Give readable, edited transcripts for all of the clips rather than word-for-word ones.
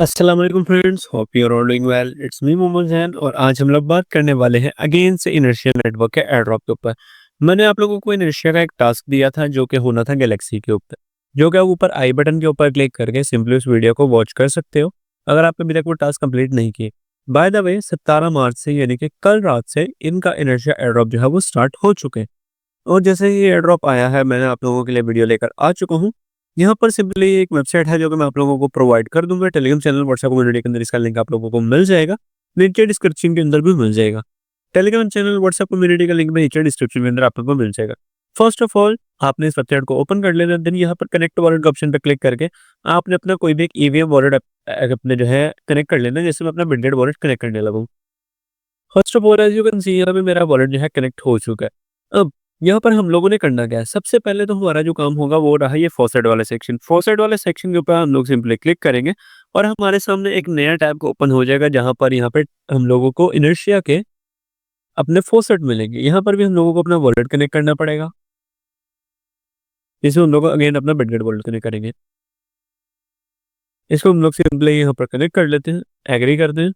अस्सलाम वालेकुम friends, hope you are all doing well. It's me Mohammad Zain और आज हम लोग बात करने वाले हैं अगेन से इनर्शिया नेटवर्क के एयर ड्रॉप के ऊपर। मैंने आप लोगों को इनर्शिया का एक टास्क दिया था जो कि होना था गैलेक्सी के ऊपर, जो कि आप ऊपर आई बटन के ऊपर क्लिक करके सिंपली उस वीडियो को वॉच कर सकते हो अगर आपने अभी तक वो टास्क कंप्लीट नहीं किए। बाय द वे 17 मार्च से यानी कि कल रात से इनका इनर्शिया एयर ड्रॉप जो है वो स्टार्ट हो चुके हैं। और जैसे ही एयर ड्रॉप आया है मैंने आप लोगों के लिए वीडियो लेकर आ चुका हूँ। यहाँ पर सिंपली एक वेबसाइट है जो कि मैं आप लोगों को प्रोवाइड कर दूंगा टेलीग्राम चैनल व्हाट्सएप कम्युनिटी के अंदर। इसका लिंक आप लोगों को मिल जाएगा, नीचे डिस्क्रिप्शन के अंदर भी मिल जाएगा। टेलीग्राम चैनल व्हाट्सएप कम्युनिटी का लिंक भी नीचे डिस्क्रिप्शन के अंदर आप लोगों को मिल जाएगा। फर्स्ट ऑफ ऑल आपने इस वेबसाइट को ओपन कर लेना, देन यहाँ पर कनेक्ट वॉलेट का ऑप्शन पर क्लिक करके आपने अपना कोई भी एक ईवीएम वॉलेट अपने जो है कनेक्ट कर लेना। जैसे मैं अपना बिटगेट वॉलेट कनेक्ट करने लगूँ। First of all as you can see यहाँ पे मेरा वॉलेट जो है कनेक्ट हो चुका है। अब यहाँ पर हम लोगों ने करना क्या है, सबसे पहले तो हमारा जो काम होगा वो रहा ये फॉसेट वाला सेक्शन। फॉसेट वाले सेक्शन के ऊपर हम लोग सिंपली क्लिक करेंगे और हमारे सामने एक नया टैब ओपन हो जाएगा जहाँ पर यहाँ पे हम लोगों को इनर्शिया के अपने फॉसेट मिलेंगे। यहाँ पर भी हम लोगों को अपना वॉलेट कनेक्ट करना पड़ेगा। इसमें हम लोग अगेन अपना बिटगेट वॉलेट कनेक्ट करेंगे। इसको हम लोग सिंपली यहाँ पर कनेक्ट कर लेते हैं, एग्री करते हैं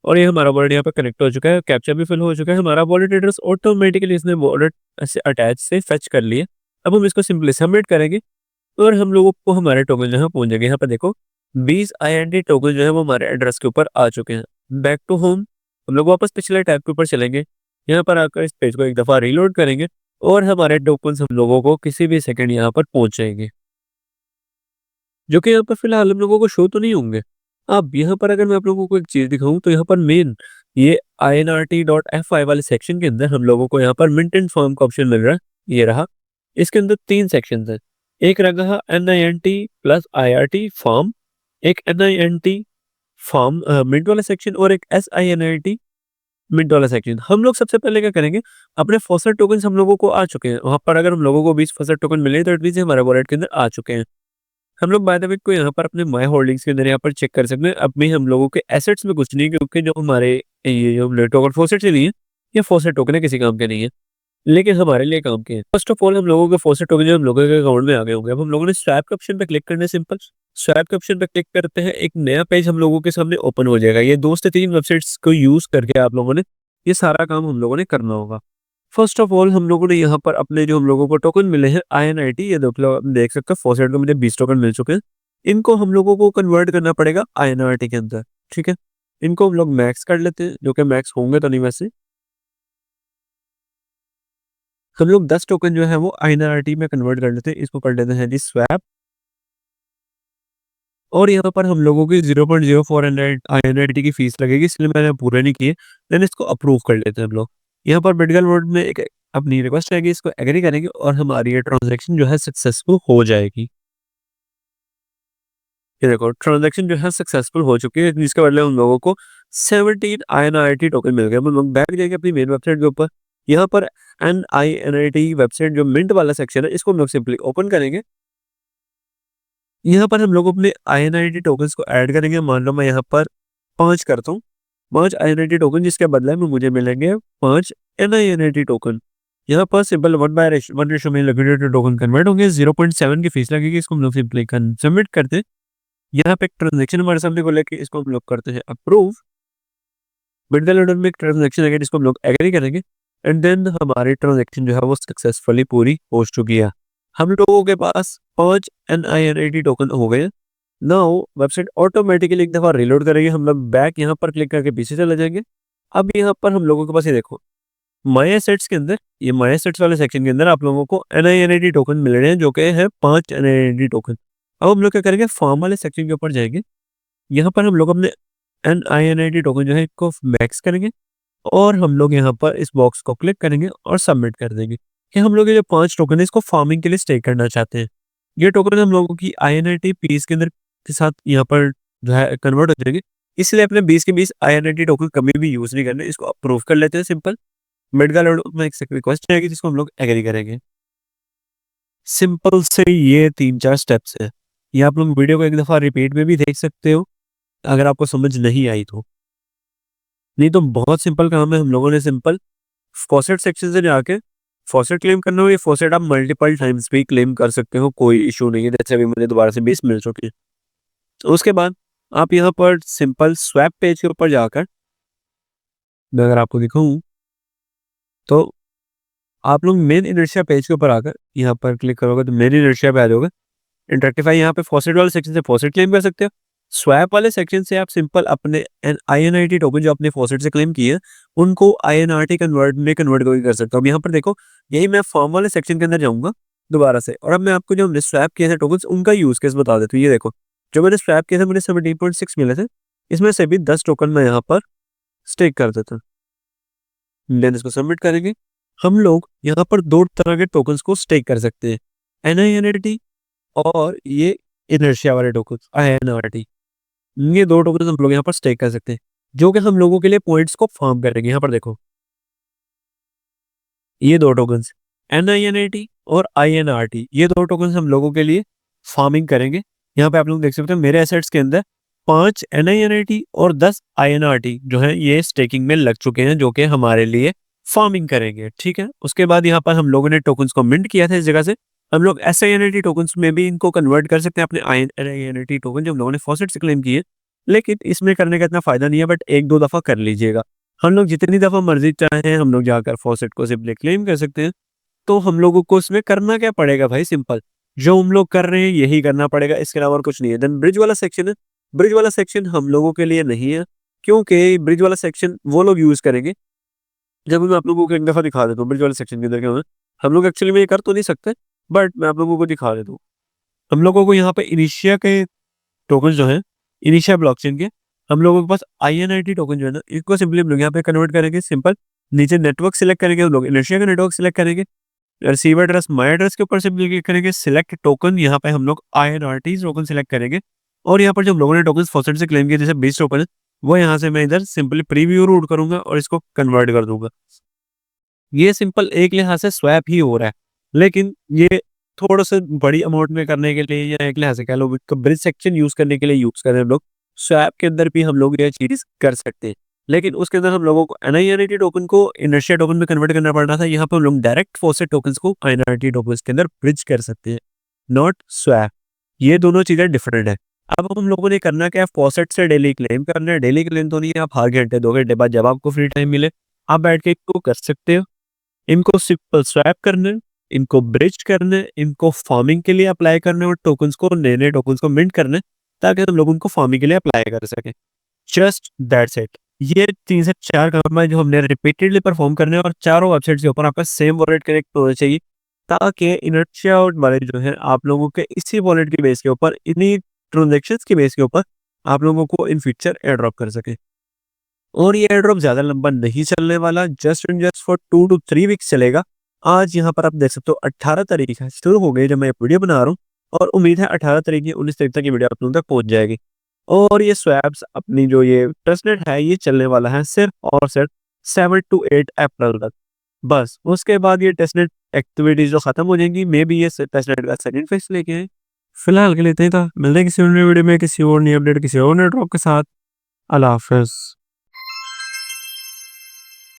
और ये हमारा वॉलेट यहाँ पर कनेक्ट हो चुका है। कैप्चा भी फिल हो चुका है। हमारा वॉलेट एड्रेस ऑटोमेटिकली इसने वॉलेट से अटैच से फेच कर लिए। अब हम इसको सिंपली सबमिट करेंगे और हम लोगों को हमारे टोकन जो है पहुंच जाएंगे। यहाँ पर देखो 20 INT टोकन जो है वो हमारे एड्रेस के ऊपर आ चुके हैं। बैक टू होम हम लोग वापस पिछले टैब के ऊपर चलेंगे। यहाँ पर आकर इस पेज को एक दफ़ा रीलोड करेंगे और हमारे टोकन हम लोगों को किसी भी सेकंड यहाँ पर पहुंच जाएंगे, जो कि यहाँ पर फिलहाल हम लोगों को शो तो नहीं होंगे। अब यहाँ पर अगर मैं आप लोगों को एक चीज़ दिखाऊँ तो यहाँ पर मेन ये INRT.FI वाले सेक्शन के अंदर हम लोगों को यहाँ पर मिंट एंड फॉर्म का ऑप्शन मिल रहा है। ये रहा। इसके अंदर 3 सेक्शंस हैं। एक रहा NINT प्लस IRT फॉर्म, एक NINT फॉर्म मिंट वाला सेक्शन और एक SINRT मिंट वाला सेक्शन। हम लोग सबसे पहले क्या करेंगे, अपने फॉसेट टोकन हम लोगों को आ चुके हैं। वहाँ पर अगर हम लोगों को 20 फॉसेट टोकन मिले तो इट मींस हमारे वॉलेट के अंदर आ चुके हैं। हम लोग बाय द वे को यहाँ पर अपने माय होल्डिंग्स के अंदर यहाँ पर चेक कर सकते हैं। अब भी हम लोगों के एसेट्स में कुछ नहीं, क्योंकि जो हमारे ये जो टोकन फॉसेट के लिए ये फॉसेट टोकन है, किसी काम के नहीं है, लेकिन हमारे लिए काम के हैं। फर्स्ट ऑफ ऑल हम लोगों के फॉसेट टोकन जो हम लोगों के अकाउंट में आ गए होंगे। अब हम लोगों ने स्वैप के ऑप्शन पे क्लिक करना है। सिंपल स्वैप के ऑप्शन पे क्लिक करते हैं, एक नया पेज हम लोगों के सामने ओपन हो जाएगा। ये 2 से 3 वेबसाइट्स को यूज करके आप लोगों ने ये सारा काम हम लोगों ने करना होगा। फर्स्ट ऑफ ऑल हम लोगों ने यहाँ पर अपने जो हम लोगों को टोकन मिले हैं INIT, ये देख सकते हैं फॉसेट को मुझे 20 टोकन मिल चुके हैं। इनको हम लोगों को कन्वर्ट करना पड़ेगा INRT के अंदर। ठीक है, इनको हम लोग मैक्स कर लेते हैं, जो कि मैक्स होंगे तो नहीं वैसे। हम लोग 10 टोकन जो है वो INRT में कन्वर्ट कर लेते हैं। इसको कर लेते हैं जी स्वैप और यहाँ पर हम लोगों की 0.04 INRT की फीस लगेगी, इसलिए मैंने पूरे नहीं किए। देन इसको अप्रूव कर लेते हैं हम लोग। यहाँ पर बिटगेट वर्ड में एक अपनी रिक्वेस्ट आएगी, इसको एग्री करेंगे और हमारी ये ट्रांजेक्शन जो है सक्सेसफुल हो जाएगी। ये देखो ट्रांजैक्शन जो है सक्सेसफुल हो चुकी है, जिसके बदले उन लोगों को 17 INRT टोकन मिल गए। हम लोग बैक जाएंगे अपनी मेन वेबसाइट के ऊपर। यहाँ पर NINRT वेबसाइट जो मिंट वाला सेक्शन है, इसको हम लोग सिंपली ओपन करेंगे। यहाँ पर हम लोग अपने INRT टोकन्स को ऐड करेंगे। मान लो मैं यहाँ पर 5 करता हूँ, 5 INRT टोकन, जिसके बदले में मुझे मिलेंगे 5 NINRT टोकन। यहाँ पर सिंपल 1/1 रेशो में लिक्विडेटेड टोकन कन्वर्ट होंगे। 0.7 की फीस लगेगी। इसको हम लोग सिंपली सबमिट करते हैं। यहाँ पे एक ट्रांजेक्शन हमारे सामने को लेके इसको हम लोग करते हैं अप्रूव। बिटगेट लोडर में एक ट्रांजेक्शन आएगा जिसको हम लोग एग्री करेंगे एंड देन हमारी ट्रांजेक्शन जो है वो सक्सेसफुली पूरी हो चुकी है। हम लोगों के पास 5 NINRT टोकन हो गए। नाउ वेबसाइट ऑटोमेटिकली एक दफा रीलोड करेंगे। हम लोग बैक यहाँ पर क्लिक करके पीछे चले जाएंगे। अब यहाँ पर हम लोगों के पास ये देखो माय एसेट्स के अंदर, ये माय एसेट्स वाले सेक्शन के अंदर आप लोगों को NINRT टोकन मिल रहे हैं, जो कि है 5 NINRT टोकन। अब हम लोग क्या करेंगे, फॉर्म वाले सेक्शन के ऊपर जाएंगे। यहाँ पर हम लोग अपने NINRT टोकन जो है इसको मैक्स करेंगे और हम लोग यहाँ पर इस बॉक्स को क्लिक करेंगे और सबमिट कर देंगे कि हम लोग ये जो 5 टोकन है इसको फार्मिंग के लिए स्टे करना चाहते हैं। ये टोकन हम लोगों की INRT पीस के अंदर के साथ यहाँ पर जो है कन्वर्ट हो जाएंगे, इसलिए अपने 20 के 20 INRT टोकन कभी भी यूज नहीं करने। इसको अप्रूव कर लेते हैं सिंपल। मिडगार्ड में एक रिक्वेस्ट आएगी जिसको हम लोग एग्री करेंगे। सिंपल से ये 3-4 स्टेप्स है। ये आप लोग वीडियो को एक दफा रिपीट में भी देख सकते हो अगर आपको समझ नहीं आई तो। नहीं तो बहुत सिंपल काम है। हम लोगों ने सिंपल फॉसेट सेक्शन से जाके फॉसेट क्लेम करना हो, ये फॉसेट आप मल्टीपल टाइम्स भी क्लेम कर सकते हो, कोई इशू नहीं है। जैसे अभी मुझे दोबारा से 20 मिल चुकी है। तो उसके बाद आप यहाँ पर सिंपल स्वैप पेज के ऊपर जाकर मैं अगर आपको दिखाऊँ तो आप लोग मेन इनर्शिया पेज के ऊपर आकर यहाँ पर क्लिक करोगे तो मेन इनर्शिया पे आ जाओगे। इंटरेक्टिफाई यहाँ पे फॉसेट वाले सेक्शन से फॉसेट क्लेम कर सकते हो। स्वैप वाले सेक्शन से आप सिंपल अपने आईएनआरटी टोकन जो अपने फॉसेट से क्लेम किए उनको आईएनआरटी कन्वर्ट कर सकते हो। अब यहाँ पर देखो यही मैं फॉर्म वाले सेक्शन के अंदर जाऊंगा दोबारा से, और अब मैं आपको जो हमने स्वैप किए थे टोकन उनका यूज केस बता देता हूँ। ये देखो जो मैंने स्वैप किए थे मुझे 17.6 मिले थे, इसमें से भी 10 टोकन मैं यहाँ पर स्टेक कर देता हूँ। देन इसको सबमिट करेंगे। हम लोग यहाँ पर दो तरह के टोकन्स को स्टेक कर सकते हैं, एनआईएनआरटी और ये इनर्शिया वाले टोकन आईएनआरटी। ये दो टोकन हम लोग यहाँ पर स्टेक कर सकते हैं जो कि हम लोगों के लिए पॉइंट्स को फार्म करेंगे। यहाँ पर देखो ये दो टोकन्स एनआईएनआरटी और आईएनआरटी, ये दो टोकन्स हम लोगों के लिए फार्मिंग करेंगे। यहाँ पे आप लोग देख सकते हो मेरे एसेट्स के अंदर 5 एनआईएनआरटी और 10 आईएनआरटी जो है ये स्टेकिंग में लग चुके हैं जो कि हमारे लिए फार्मिंग करेंगे। ठीक है, उसके बाद यहाँ पर हम लोगों ने टोकन्स को मिंट किया था इस जगह से हम लोग एसआईएनआरटी टोकन्स में भी इनको कन्वर्ट कर सकते हैं अपने आईएनआरटी टोकन जो हम लोगों ने फॉसेट से क्लेम किए। लेकिन इसमें करने का इतना फायदा नहीं है, बट एक दो दफा कर लीजिएगा। हम लोग जितनी दफा मर्जी चाहें हम लोग जाकर फॉसेट को सिंपली क्लेम कर सकते हैं। तो हम लोगों को इसमें करना क्या पड़ेगा भाई, सिंपल जो हम लोग कर रहे हैं यही करना पड़ेगा, इसके अलावा और कुछ नहीं है। देन ब्रिज वाला सेक्शन है, ब्रिज वाला सेक्शन हम लोगों के लिए नहीं है क्योंकि ब्रिज वाला सेक्शन वो लोग यूज करेंगे। जब मैं आप लोगों को एक दफा दिखा देता हूँ ब्रिज वाले सेक्शन के अंदर क्या होना है। हम लोग एक्चुअली में ये कर तो नहीं सकते, बट मैं आप लोगों को दिखा देता हूँ। हम लोगों को यहाँ पे इनिशिया के टोकन जो है इनिशिया ब्लॉकचेन के हम लोगों के पास आईएनआरटी टोकन जो है ना इसको सिंपली हम लोग यहाँ पे कन्वर्ट करेंगे। सिंपल नीचे नेटवर्क सिलेक्ट करेंगे, हम लोग इनिशिया का नेटवर्क सिलेक्ट करेंगे, रिसीवर एड्रेस माई एड्रेस के ऊपर सिंपली क्लिक करेंगे, सिलेक्ट टोकन, यहाँ पे हम लोग आईएनआरटी टोकन सिलेक्ट करेंगे। और यहाँ पर जो हम लोगों ने टोकन फॉसेट से क्लेम किए जैसे 20 टोकन है वो यहाँ से मैं इधर सिंपली प्रीव्यू रूट करूंगा और इसको कन्वर्ट कर दूंगा। ये सिंपल एक लिहाज से स्वैप ही हो रहा है, लेकिन ये थोड़ा सा बड़ी अमाउंट में करने के लिए या एक लिहाज से कह लो ब्रिज सेक्शन यूज करने के लिए यूज करें हम लोग। स्वैप के अंदर भी हम लोग ये चीज कर सकते हैं, लेकिन उसके अंदर हम लोगों को एनआईएनआरटी टोकन को इनर्शिया टोकन में कन्वर्ट करना पड़ रहा था। यहाँ पे हम लोग डायरेक्ट फॉसेट टोकन्स को आईएनआरटी टोकन्स के अंदर ब्रिज कर सकते हैं, नॉट स्वैप। ये दोनों चीजें डिफरेंट है। अब हम लोगों ने करना क्या है, फॉसेट से डेली क्लेम करना है। डेली क्लेम तो नहीं है, आप हर घंटे 2 घंटे बाद जब आपको फ्री टाइम मिले आप बैठ के इसको कर सकते हो। इनको सिंपल स्वैप करना है, इनको ब्रिज करना है, इनको फार्मिंग के लिए अप्लाई करना है और टोकन्स को नए नए टोकन्स को मिंट करना है ताकि हम लोग उनको फार्मिंग के लिए अप्लाई कर सकें। Just that's it. ये 3 से 4 काम है जो हमने रिपीटेडली परफॉर्म करने हैं और चारों वेबसाइट के ऊपर आपका सेम वॉलेट कनेक्ट होना चाहिए ताकि इनर्शिया और वॉलेट जो है आप लोगों के इसी वॉलेट की बेस के ऊपर इन्हीं ट्रांजेक्शन्स की बेस के ऊपर आप लोगों को इन फ्यूचर एयर ड्रॉप कर सके। और ये एयर ड्रॉप ज्यादा लंबा नहीं चलने वाला, just and just for 2 to 3 weeks चलेगा। आज यहाँ पर आप देख सकते हो 18 तारीख है, शुरू हो गई जब मैं वीडियो बना रहा हूँ और उम्मीद है 18 तारीख या 19 तारीख तक ये वीडियो आप लोगों तक पहुंच जाएगी। और ये स्वैप्स अपनी जो ये टेस्टनेट है ये चलने वाला है सिर्फ और सिर्फ 7 to 8 अप्रैल तक। बस उसके बाद ये टेस्टनेट एक्टिविटीज जो खत्म हो जाएंगी, मे बी ये टेस्टनेट का सेकंड फेज लेके आए। फिलहाल के लिए इतना ही था, मिलते हैं किसी और वीडियो में किसी और नई अपडेट किसी और नए ड्रॉप के साथ। अल्लाह हाफिज़।